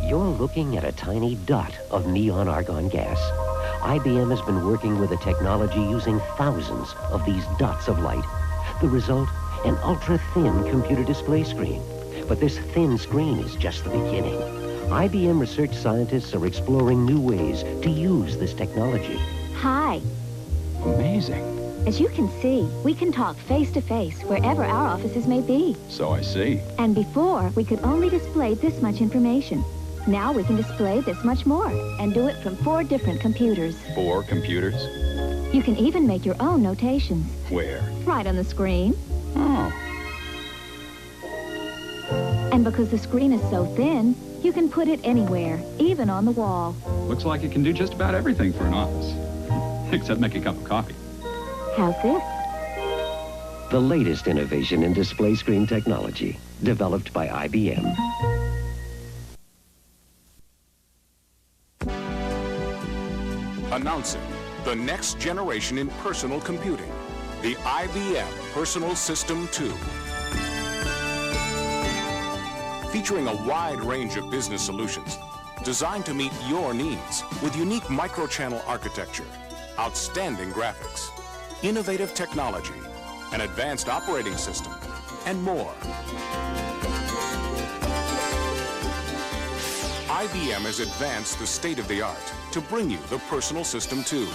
You're looking at a tiny dot of neon argon gas. IBM has been working with a technology using thousands of these dots of light. The result, an ultra-thin computer display screen. But this thin screen is just the beginning. IBM research scientists are exploring new ways to use this technology. Hi. Amazing. As you can see, we can talk face-to-face wherever our offices may be. So I see. And before, we could only display this much information. Now we can display this much more and do it from 4 different computers. 4 computers? You can even make your own notations. Where? Right on the screen. Oh. And because the screen is so thin, you can put it anywhere, even on the wall. Looks like it can do just about everything for an office. Except make a cup of coffee. How's this? The latest innovation in display screen technology, developed by IBM. Announcing the next generation in personal computing, the IBM Personal System 2. Featuring a wide range of business solutions designed to meet your needs with unique microchannel architecture, outstanding graphics, innovative technology, an advanced operating system, and more. IBM has advanced the state-of-the-art to bring you the Personal System 2,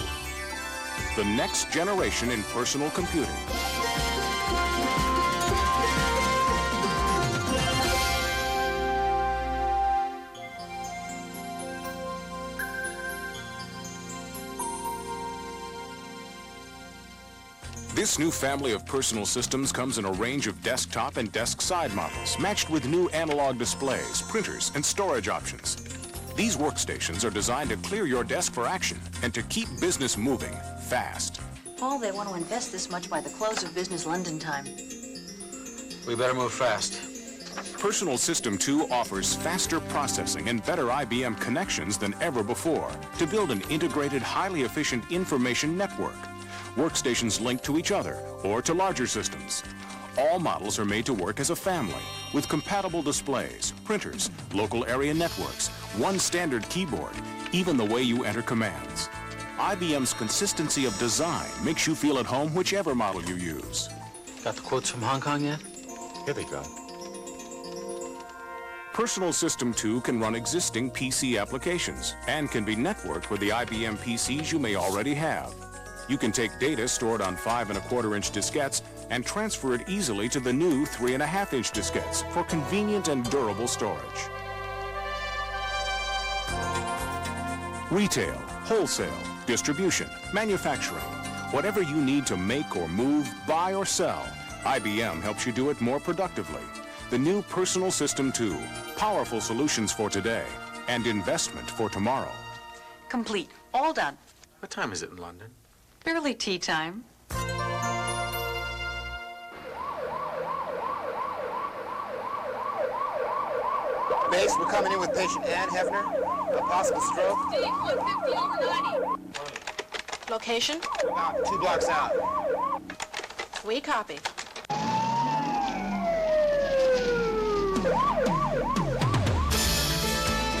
the next generation in personal computing. This new family of personal systems comes in a range of desktop and desk side models, matched with new analog displays, printers, and storage options. These workstations are designed to clear your desk for action and to keep business moving fast. Paul, they want to invest this much by the close of business London time. We better move fast. Personal System 2 offers faster processing and better IBM connections than ever before to build an integrated, highly efficient information network. Workstations link to each other or to larger systems. All models are made to work as a family with compatible displays, printers, local area networks, one standard keyboard, even the way you enter commands. IBM's consistency of design makes you feel at home whichever model you use. Got the quotes from Hong Kong yet? Here they come. Personal System 2 can run existing PC applications and can be networked with the IBM PCs you may already have. You can take data stored on 5 1/4-inch diskettes and transfer it easily to the new 3 1/2-inch diskettes for convenient and durable storage. Retail, wholesale, distribution, manufacturing, whatever you need to make or move, buy or sell, IBM helps you do it more productively. The new Personal System 2, powerful solutions for today and investment for tomorrow. Complete. All done. What time is it in London? Barely tea time. Base, we're coming in with patient Ann Hefner. A possible stroke. Steve, 150 over 90. Location? About 2 blocks out. We copy.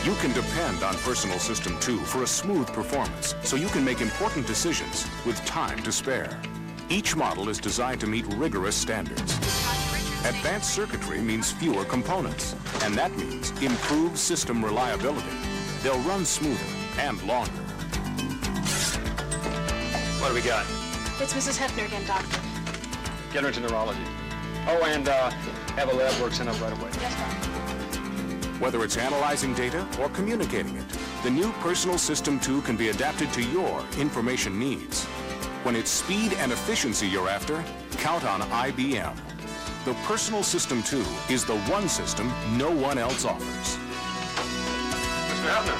You can depend on Personal System 2 for a smooth performance, so you can make important decisions with time to spare. Each model is designed to meet rigorous standards. Advanced circuitry means fewer components, and that means improved system reliability. They'll run smoother and longer. What do we got? It's Mrs. Hefner again, doctor. Get her into neurology. Oh, and have a lab work sent up right away. Yes, doctor. Whether it's analyzing data or communicating it, the new Personal System 2 can be adapted to your information needs. When it's speed and efficiency you're after, count on IBM. The Personal System 2 is the one system no one else offers. Mr. Hefner.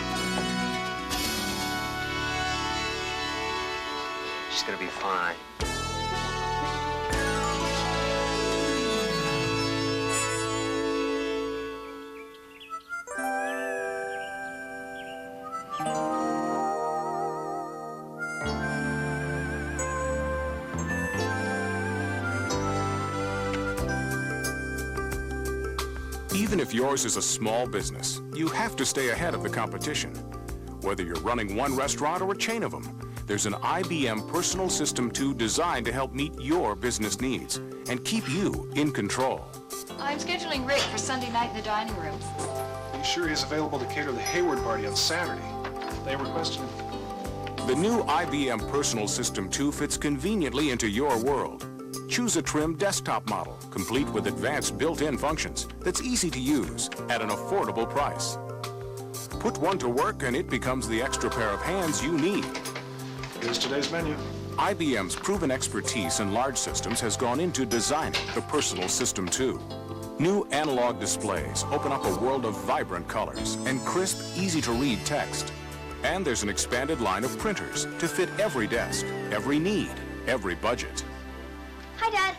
She's gonna be fine. Even if yours is a small business, you have to stay ahead of the competition. Whether you're running one restaurant or a chain of them, there's an IBM Personal System 2 designed to help meet your business needs and keep you in control. I'm scheduling Rick for Sunday night in the dining room. Are you sure he's available to cater the Hayward party on Saturday? They requested him. The new IBM Personal System 2 fits conveniently into your world. Choose a trim desktop model, complete with advanced built-in functions that's easy to use at an affordable price. Put one to work and it becomes the extra pair of hands you need. Here's today's menu. IBM's proven expertise in large systems has gone into designing the Personal System 2. New analog displays open up a world of vibrant colors and crisp, easy-to-read text. And there's an expanded line of printers to fit every desk, every need, every budget. Hi, Dad.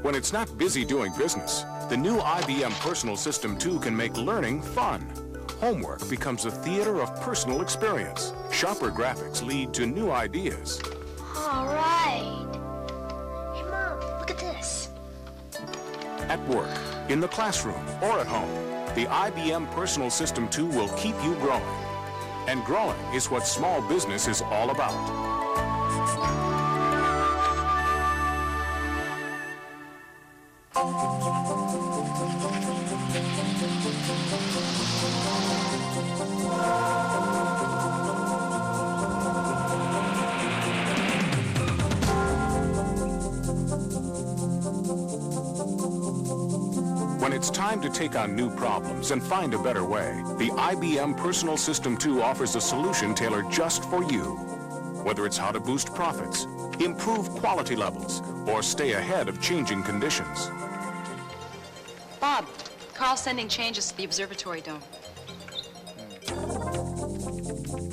When it's not busy doing business, the new IBM Personal System 2 can make learning fun. Homework becomes a theater of personal experience. Sharper graphics lead to new ideas. All right. Hey, Mom, look at this. At work, in the classroom, or at home, the IBM Personal System 2 will keep you growing. And growing is what small business is all about. When it's time to take on new problems and find a better way, the IBM Personal System 2 offers a solution tailored just for you. Whether it's how to boost profits, improve quality levels, or stay ahead of changing conditions. Bob, Carl's sending changes to the observatory dome.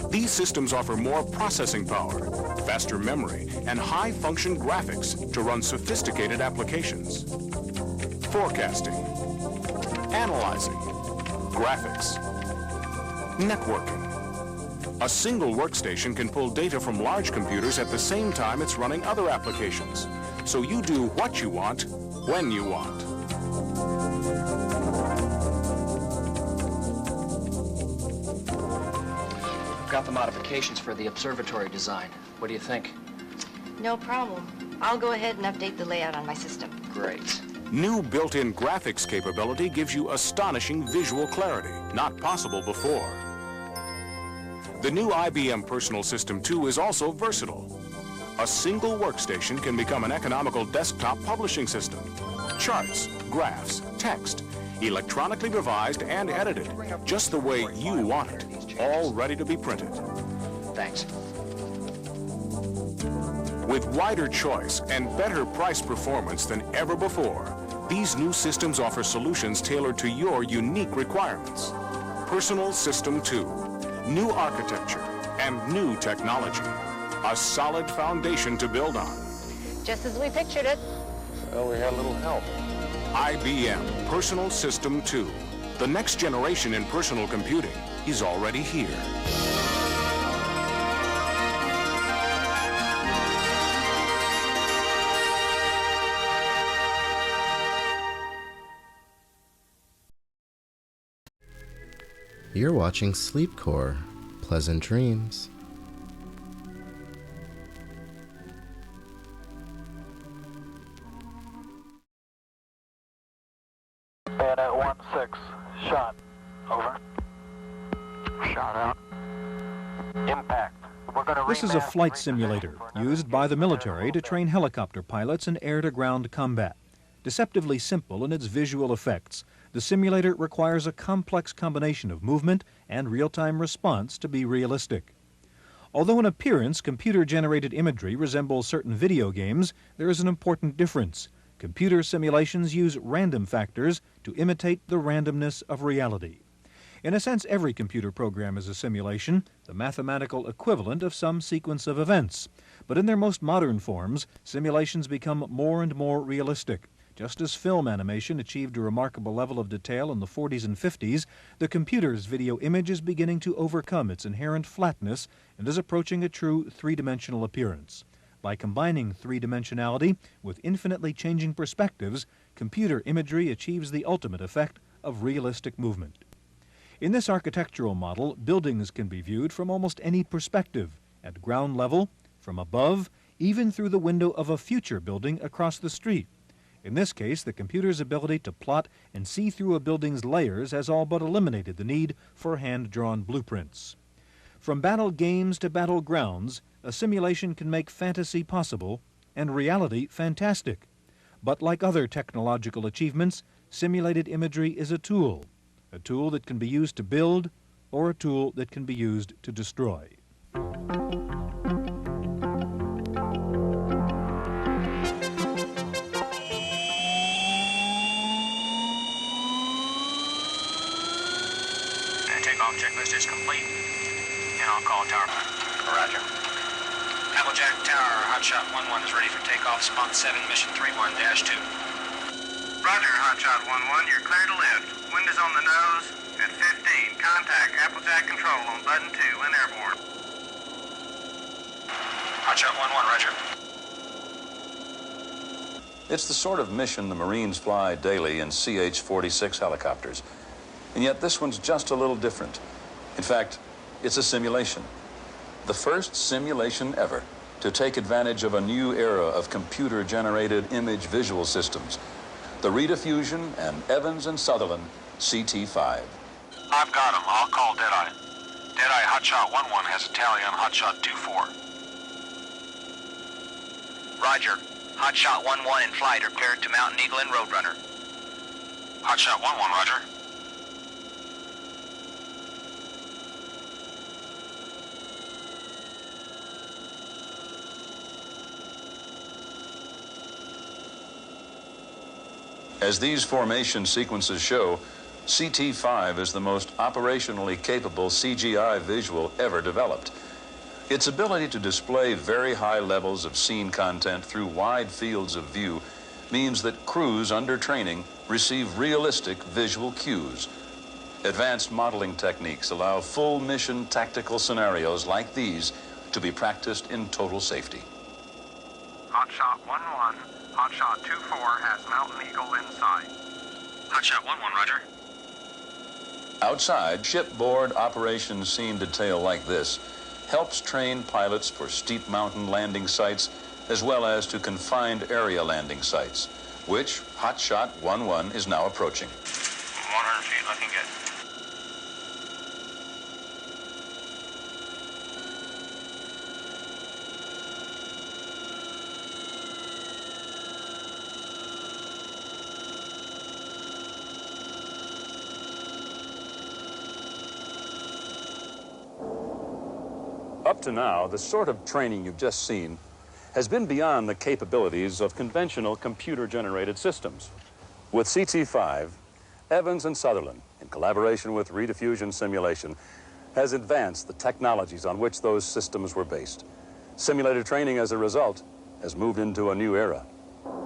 These systems offer more processing power, faster memory, and high-function graphics to run sophisticated applications. Forecasting, analyzing, graphics, networking. A single workstation can pull data from large computers at the same time it's running other applications. So you do what you want, when you want. I've got the modifications for the observatory design. What do you think? No problem. I'll go ahead and update the layout on my system. Great. New built-in graphics capability gives you astonishing visual clarity, not possible before. The new IBM Personal System 2 is also versatile. A single workstation can become an economical desktop publishing system. Charts, graphs, text, electronically revised and edited, just the way you want it, all ready to be printed. Thanks. With wider choice and better price performance than ever before, these new systems offer solutions tailored to your unique requirements. Personal System 2, new architecture and new technology. A solid foundation to build on. Just as we pictured it. Well, we had a little help. IBM Personal System 2. The next generation in personal computing is already here. You're watching Sleepcore. Pleasant dreams. Bayonet 1-6. Shot. Over. Shot out. Impact. This is a flight simulator used by the military to train helicopter pilots in air-to-ground combat. Deceptively simple in its visual effects, the simulator requires a complex combination of movement and real-time response to be realistic. Although in appearance computer-generated imagery resembles certain video games, there is an important difference. Computer simulations use random factors to imitate the randomness of reality. In a sense, every computer program is a simulation, the mathematical equivalent of some sequence of events. But in their most modern forms, simulations become more and more realistic. Just as film animation achieved a remarkable level of detail in the 40s and 50s, the computer's video image is beginning to overcome its inherent flatness and is approaching a true three-dimensional appearance. By combining three-dimensionality with infinitely changing perspectives, computer imagery achieves the ultimate effect of realistic movement. In this architectural model, buildings can be viewed from almost any perspective, at ground level, from above, even through the window of a future building across the street. In this case, the computer's ability to plot and see through a building's layers has all but eliminated the need for hand-drawn blueprints. From battle games to battlegrounds, a simulation can make fantasy possible and reality fantastic. But like other technological achievements, simulated imagery is a tool that can be used to build or a tool that can be used to destroy. Takeoff checklist is complete, and I'll call tower. Roger. Applejack Tower, Hotshot 11 is ready for takeoff, spot 7, mission 31-2. Roger, Hotshot 11, you're clear to lift. Wind is on the nose at 15. Contact Applejack Control on button 2 when airborne. Hotshot 11, roger. It's the sort of mission the Marines fly daily in CH-46 helicopters. And yet this one's just a little different. In fact, it's a simulation. The first simulation ever to take advantage of a new era of computer-generated image visual systems. The Rediffusion and Evans and Sutherland CT-5. I've got him. I'll call Deadeye. Deadeye, Hotshot 11 has a tally on Hotshot 24. Roger. Hotshot 11 in flight are cleared to Mountain Eagle and Roadrunner. Hotshot 11, roger. As these formation sequences show, CT-5 is the most operationally capable CGI visual ever developed. Its ability to display very high levels of scene content through wide fields of view means that crews under training receive realistic visual cues. Advanced modeling techniques allow full mission tactical scenarios like these to be practiced in total safety. Hotshot 11, Hotshot 24 has Mountain Eagle in sight. Hotshot 11, roger. Outside, shipboard operations scene detail like this helps train pilots for steep mountain landing sites as well as to confined area landing sites, which Hotshot 11 is now approaching. 100 feet, looking good. Up to now, the sort of training you've just seen has been beyond the capabilities of conventional computer-generated systems. With CT-5, Evans and Sutherland, in collaboration with Rediffusion Simulation, has advanced the technologies on which those systems were based. Simulated training, as a result, has moved into a new era.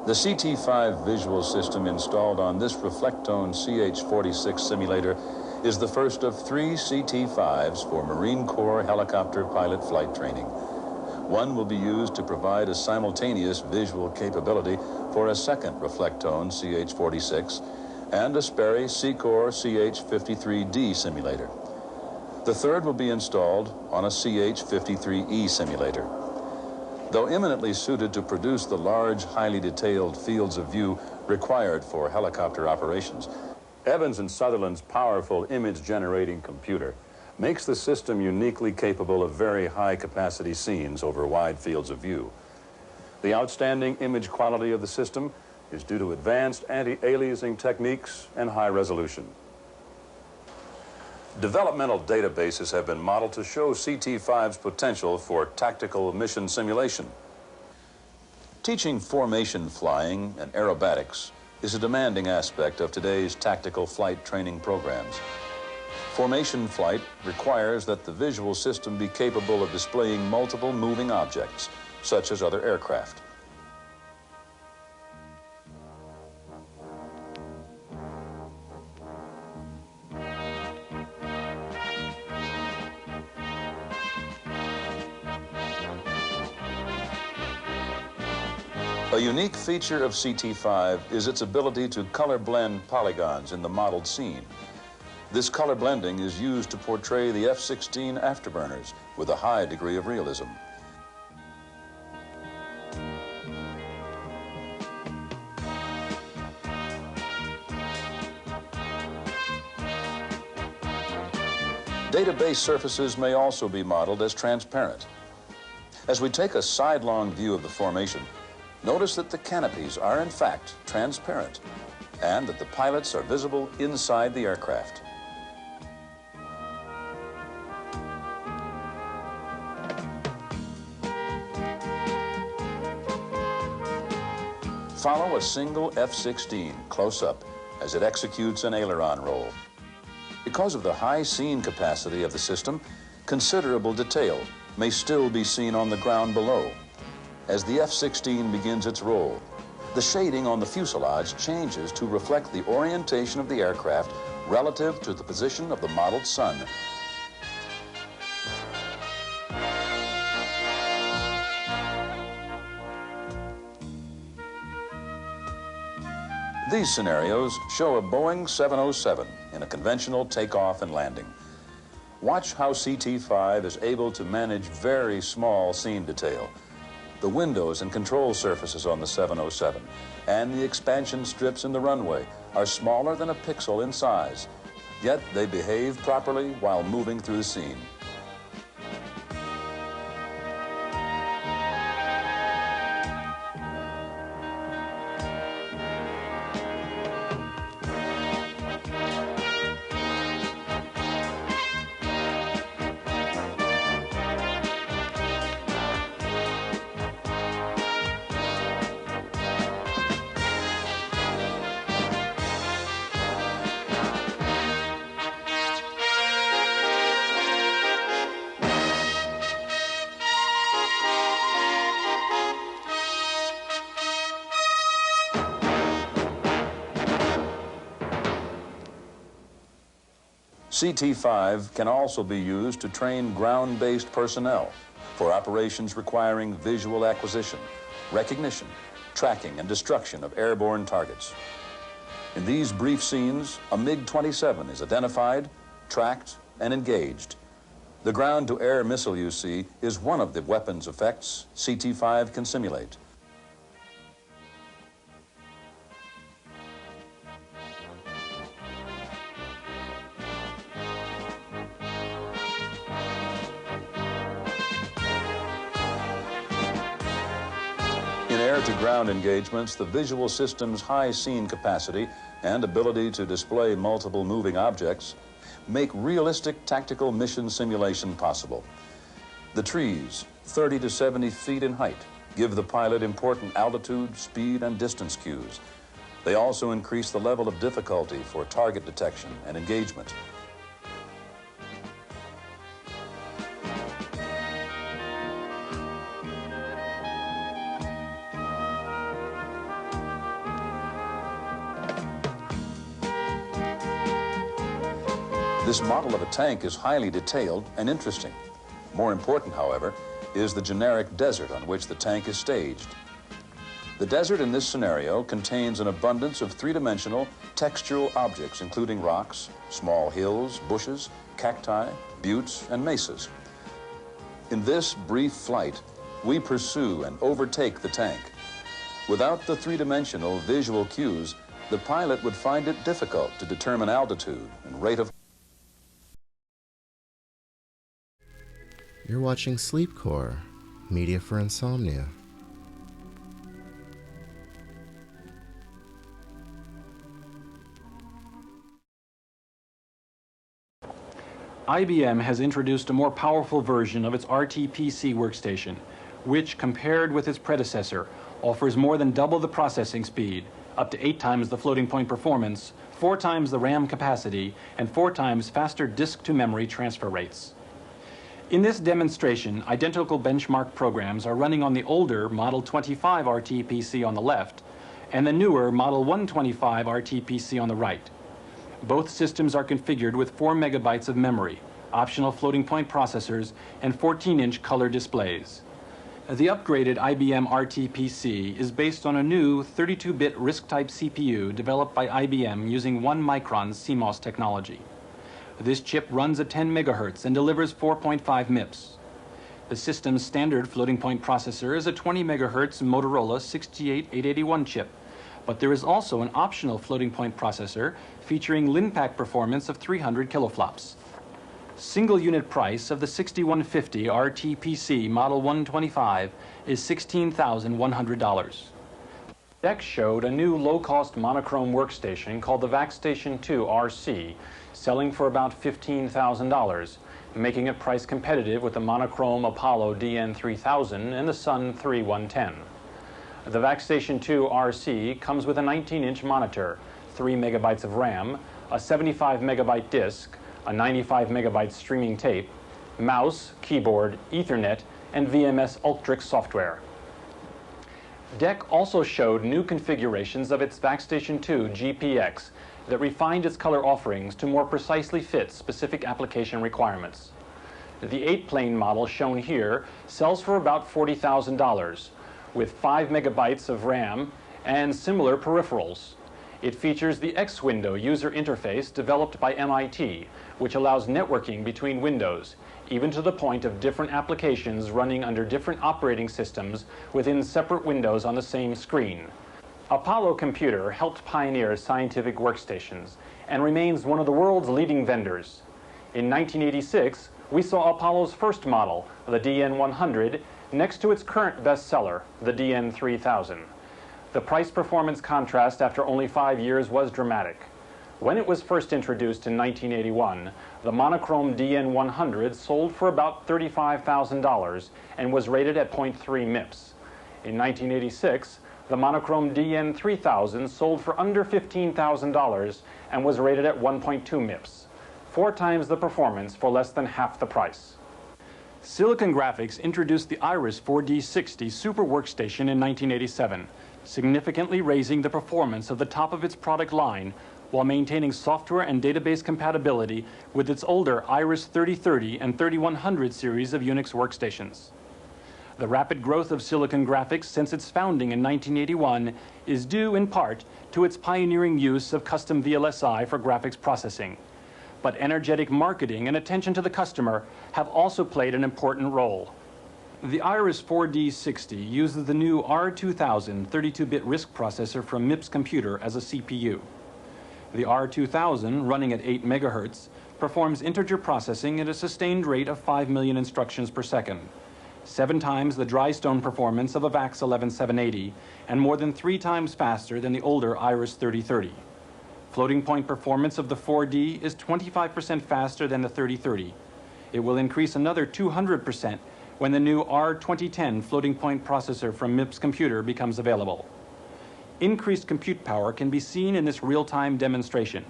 The CT-5 visual system installed on this Reflectone CH-46 simulator is the first of 3 CT-5s for Marine Corps helicopter pilot flight training. One will be used to provide a simultaneous visual capability for a second Reflectone CH-46 and a Sperry Seacorps CH-53D simulator. The third will be installed on a CH-53E simulator. Though eminently suited to produce the large, highly detailed fields of view required for helicopter operations, Evans and Sutherland's powerful image-generating computer makes the system uniquely capable of very high-capacity scenes over wide fields of view. The outstanding image quality of the system is due to advanced anti-aliasing techniques and high resolution. Developmental databases have been modeled to show CT-5's potential for tactical mission simulation. Teaching formation flying and aerobatics is a demanding aspect of today's tactical flight training programs. Formation flight requires that the visual system be capable of displaying multiple moving objects, such as other aircraft. A unique feature of CT5 is its ability to color blend polygons in the modeled scene. This color blending is used to portray the F-16 afterburners with a high degree of realism. Database surfaces may also be modeled as transparent. As we take a sidelong view of the formation, notice that the canopies are in fact transparent and that the pilots are visible inside the aircraft. Follow a single F-16 close up as it executes an aileron roll. Because of the high scene capacity of the system, considerable detail may still be seen on the ground below. As the F-16 begins its roll, the shading on the fuselage changes to reflect the orientation of the aircraft relative to the position of the modeled sun. These scenarios show a Boeing 707 in a conventional takeoff and landing. Watch how CT5 is able to manage very small scene detail. The windows and control surfaces on the 707 and the expansion strips in the runway are smaller than a pixel in size, yet they behave properly while moving through the scene. CT5 can also be used to train ground-based personnel for operations requiring visual acquisition, recognition, tracking, and destruction of airborne targets. In these brief scenes, a MiG-27 is identified, tracked, and engaged. The ground-to-air missile you see is one of the weapons effects CT5 can simulate. In air-to-ground engagements, the visual system's high scene capacity and ability to display multiple moving objects make realistic tactical mission simulation possible. The trees, 30 to 70 feet in height, give the pilot important altitude, speed, and distance cues. They also increase the level of difficulty for target detection and engagement. This model of a tank is highly detailed and interesting. More important, however, is the generic desert on which the tank is staged. The desert in this scenario contains an abundance of three-dimensional textural objects, including rocks, small hills, bushes, cacti, buttes, and mesas. In this brief flight, we pursue and overtake the tank. Without the three-dimensional visual cues, the pilot would find it difficult to determine altitude and rate of. You're watching Sleepcore, media for insomnia. IBM has introduced a more powerful version of its RTPC workstation, which, compared with its predecessor, offers more than double the processing speed, up to 8 times the floating point performance, 4 times the RAM capacity, and 4 times faster disk-to-memory transfer rates. In this demonstration, identical benchmark programs are running on the older Model 25 RTPC on the left and the newer Model 125 RTPC on the right. Both systems are configured with 4 megabytes of memory, optional floating point processors, and 14-inch color displays. The upgraded IBM RT-PC is based on a new 32-bit RISC-type CPU developed by IBM using 1-micron CMOS technology. This chip runs at 10 megahertz and delivers 4.5 MIPS. The system's standard floating-point processor is a 20 megahertz Motorola 68881 chip, but there is also an optional floating-point processor featuring LINPACK performance of 300 kiloflops. Single unit price of the 6150 RT-PC Model 125 is $16,100. DEC showed a new low-cost monochrome workstation called the VaxStation 2 RC, selling for about $15,000, making it price competitive with the monochrome Apollo DN3000 and the Sun 3110. The VaxStation 2 RC comes with a 19-inch monitor, 3 megabytes of RAM, a 75 megabyte disk, a 95 megabyte streaming tape, mouse, keyboard, Ethernet, and VMS Ultrix software. DEC also showed new configurations of its VaxStation 2 GPX that refined its color offerings to more precisely fit specific application requirements. The 8-plane model shown here sells for about $40,000, with 5 megabytes of RAM and similar peripherals. It features the X-Window user interface developed by MIT, which allows networking between windows, even to the point of different applications running under different operating systems within separate windows on the same screen. Apollo Computer helped pioneer scientific workstations and remains one of the world's leading vendors. In 1986, we saw Apollo's first model, the DN100, next to its current bestseller, the DN3000. The price-performance contrast after only 5 years was dramatic. When it was first introduced in 1981, the monochrome DN100 sold for about $35,000 and was rated at 0.3 MIPS. In 1986, the monochrome DN3000 sold for under $15,000 and was rated at 1.2 MIPS, 4 times the performance for less than half the price. Silicon Graphics introduced the Iris 4D60 Super Workstation in 1987, significantly raising the performance of the top of its product line while maintaining software and database compatibility with its older Iris 3030 and 3100 series of Unix workstations. The rapid growth of Silicon Graphics since its founding in 1981 is due in part to its pioneering use of custom VLSI for graphics processing. But energetic marketing and attention to the customer have also played an important role. The Iris 4D60 uses the new R2000 32-bit RISC processor from MIPS Computer as a CPU. The R2000, running at 8 megahertz, performs integer processing at a sustained rate of 5 million instructions per second, 7 times the dry stone performance of a VAX 11780, and more than 3 times faster than the older Iris 3030. Floating point performance of the 4D is 25% faster than the 3030. It will increase another 200% when the new R2010 floating point processor from MIPS Computer becomes available. Increased compute power can be seen in this real-time demonstration.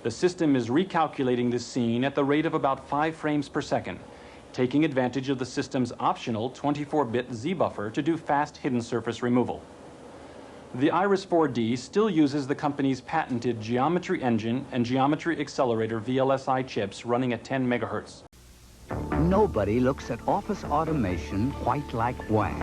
The system is recalculating this scene at the rate of about 5 frames per second, taking advantage of the system's optional 24-bit Z-buffer to do fast hidden surface removal. The Iris 4D still uses the company's patented Geometry Engine and Geometry Accelerator VLSI chips running at 10 megahertz. Nobody looks at office automation quite like Wang.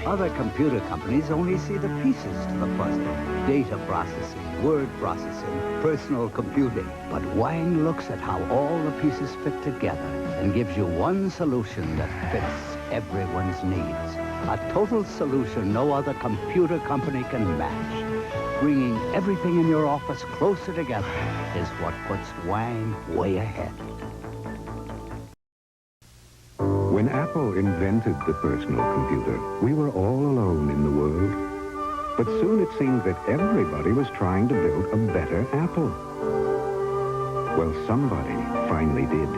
Other computer companies only see the pieces to the puzzle. Data processing, word processing, personal computing. But Wang looks at how all the pieces fit together and gives you one solution that fits everyone's needs. A total solution no other computer company can match. Bringing everything in your office closer together is what puts Wang way ahead. When Apple invented the personal computer, we were all alone in the world. But soon it seemed that everybody was trying to build a better Apple. Well, somebody finally did.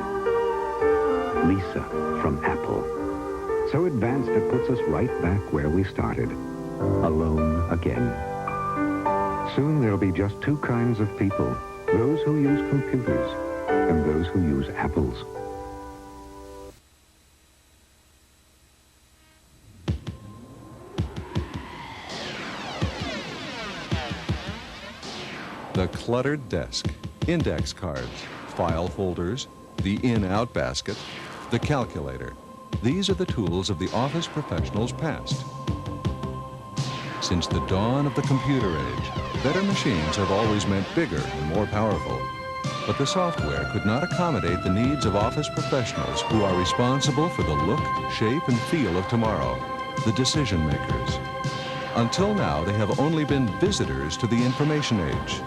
Lisa from Apple. So advanced it puts us right back where we started. Alone again. Soon there'll be just 2 kinds of people. Those who use computers and those who use apples. The cluttered desk, index cards, file folders, the in-out basket, the calculator. These are the tools of the office professionals past. Since the dawn of the computer age, better machines have always meant bigger and more powerful. But the software could not accommodate the needs of office professionals who are responsible for the look, shape, and feel of tomorrow, the decision makers. Until now, they have only been visitors to the information age.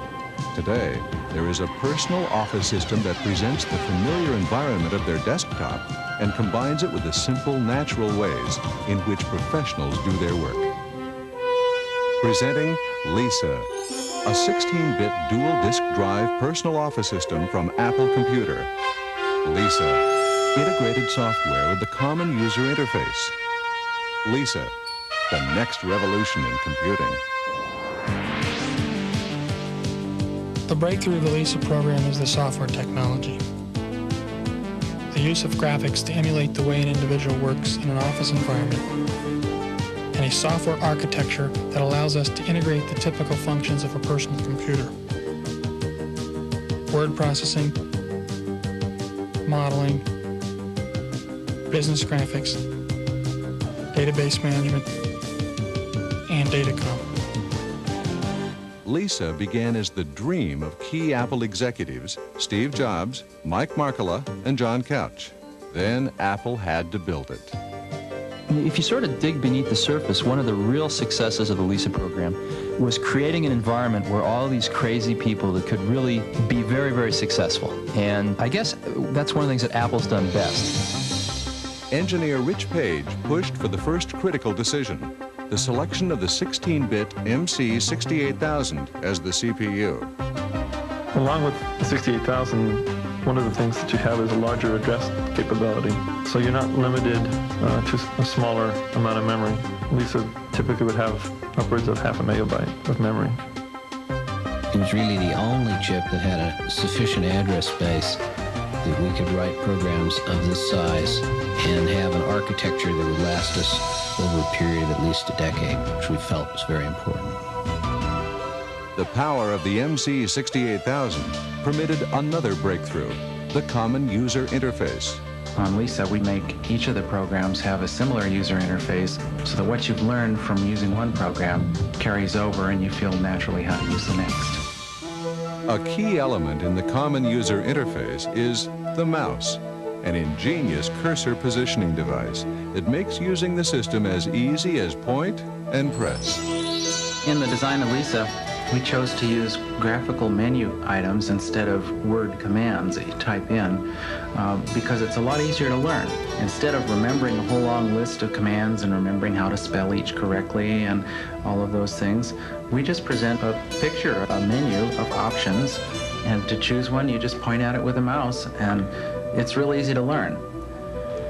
Today, there is a personal office system that presents the familiar environment of their desktop and combines it with the simple, natural ways in which professionals do their work. Presenting Lisa, a 16-bit dual-disk drive personal office system from Apple Computer. Lisa, integrated software with the common user interface. Lisa, the next revolution in computing. The breakthrough of the Lisa program is the software technology. The use of graphics to emulate the way an individual works in an office environment, and a software architecture that allows us to integrate the typical functions of a personal computer. Word processing, modeling, business graphics, database management, and datacom. Lisa began as the dream of key Apple executives, Steve Jobs, Mike Markkula, and John Couch. Then Apple had to build it. If you sort of dig beneath the surface, one of the real successes of the Lisa program was creating an environment where all these crazy people that could really be very, very successful. And I guess that's one of the things that Apple's done best. Engineer Rich Page pushed for the first critical decision, the selection of the 16-bit MC68000 as the CPU. Along with the 68000, one of the things that you have is a larger address capability. So you're not limited to a smaller amount of memory. Lisa typically would have upwards of 0.5 megabyte of memory. It was really the only chip that had a sufficient address space that we could write programs of this size and have an architecture that would last us over a period of at least a decade, which we felt was very important. The power of the MC68000 permitted another breakthrough, the common user interface. On Lisa, we make each of the programs have a similar user interface so that what you've learned from using one program carries over and you feel naturally how to use the next. A key element in the common user interface is the mouse, an ingenious cursor positioning device that makes using the system as easy as point and press. In the design of Lisa, we chose to use graphical menu items instead of word commands that you type in because it's a lot easier to learn. Instead of remembering a whole long list of commands and remembering how to spell each correctly and all of those things, we just present a picture, a menu of options, and to choose one, you just point at it with a mouse, and it's real easy to learn.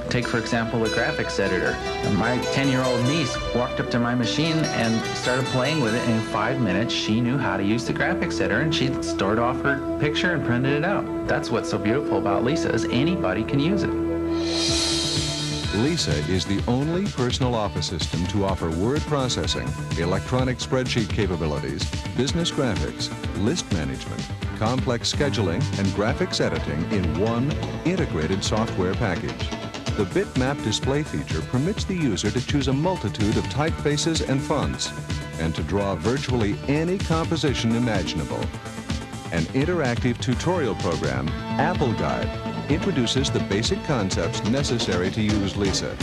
Take, for example, the graphics editor. My 10-year-old niece walked up to my machine and started playing with it, and in 5 minutes, she knew how to use the graphics editor, and she stored off her picture and printed it out. That's what's so beautiful about Lisa, is anybody can use it. Lisa is the only personal office system to offer word processing, electronic spreadsheet capabilities, business graphics, list management, complex scheduling, and graphics editing in one integrated software package. The bitmap display feature permits the user to choose a multitude of typefaces and fonts, and to draw virtually any composition imaginable. An interactive tutorial program, Apple Guide, introduces the basic concepts necessary to use Lisa.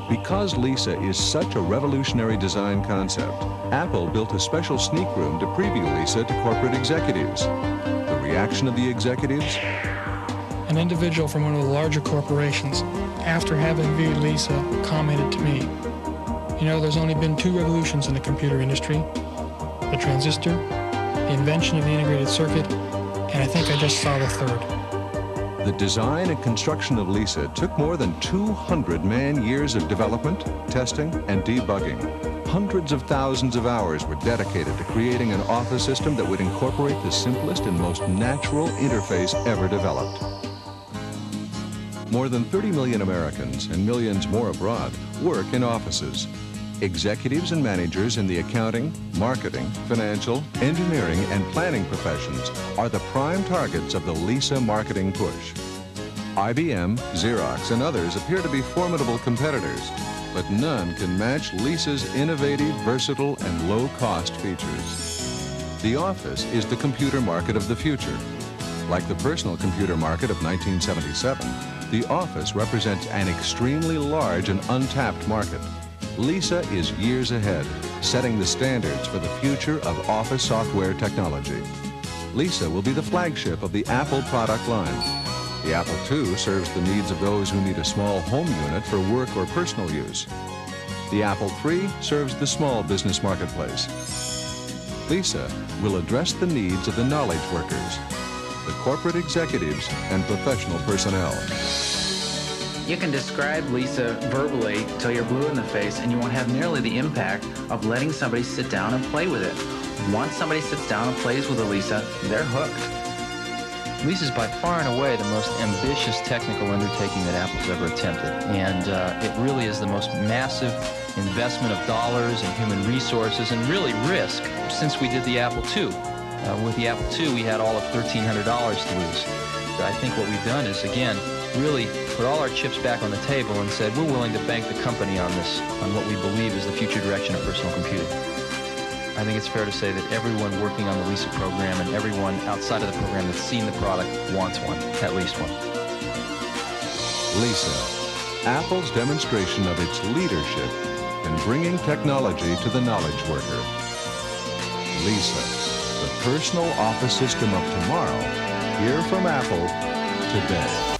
Because Lisa is such a revolutionary design concept, Apple built a special sneak room to preview Lisa to corporate executives. The reaction of the executives? An individual from one of the larger corporations, after having viewed Lisa, commented to me, "You know, there's only been 2 revolutions in the computer industry, the transistor, the invention of the integrated circuit, and I think I just saw the 3rd. The design and construction of Lisa took more than 200 man-years of development, testing, and debugging. Hundreds of thousands of hours were dedicated to creating an office system that would incorporate the simplest and most natural interface ever developed. More than 30 million Americans and millions more abroad work in offices. Executives and managers in the accounting, marketing, financial, engineering, and planning professions are the prime targets of the Lisa marketing push. IBM, Xerox, and others appear to be formidable competitors, but none can match Lisa's innovative, versatile, and low-cost features. The Office is the computer market of the future. Like the personal computer market of 1977, the Office represents an extremely large and untapped market. Lisa is years ahead, setting the standards for the future of Office software technology. Lisa will be the flagship of the Apple product line. The Apple II serves the needs of those who need a small home unit for work or personal use. The Apple III serves the small business marketplace. Lisa will address the needs of the knowledge workers, the corporate executives, and professional personnel. You can describe Lisa verbally till you're blue in the face, and you won't have nearly the impact of letting somebody sit down and play with it. Once somebody sits down and plays with a Lisa, they're hooked. Lisa is by far and away the most ambitious technical undertaking that Apple's ever attempted, and it really is the most massive investment of dollars and human resources and really risk since we did the Apple II. With the Apple II, we had all of $1,300 to lose. So I think what we've done is, again, really put all our chips back on the table and said we're willing to bank the company on this, on what we believe is the future direction of personal computing. I think it's fair to say that everyone working on the Lisa program and everyone outside of the program that's seen the product wants one, at least one. Lisa, Apple's demonstration of its leadership in bringing technology to the knowledge worker. Lisa, the personal office system of tomorrow, here from Apple today.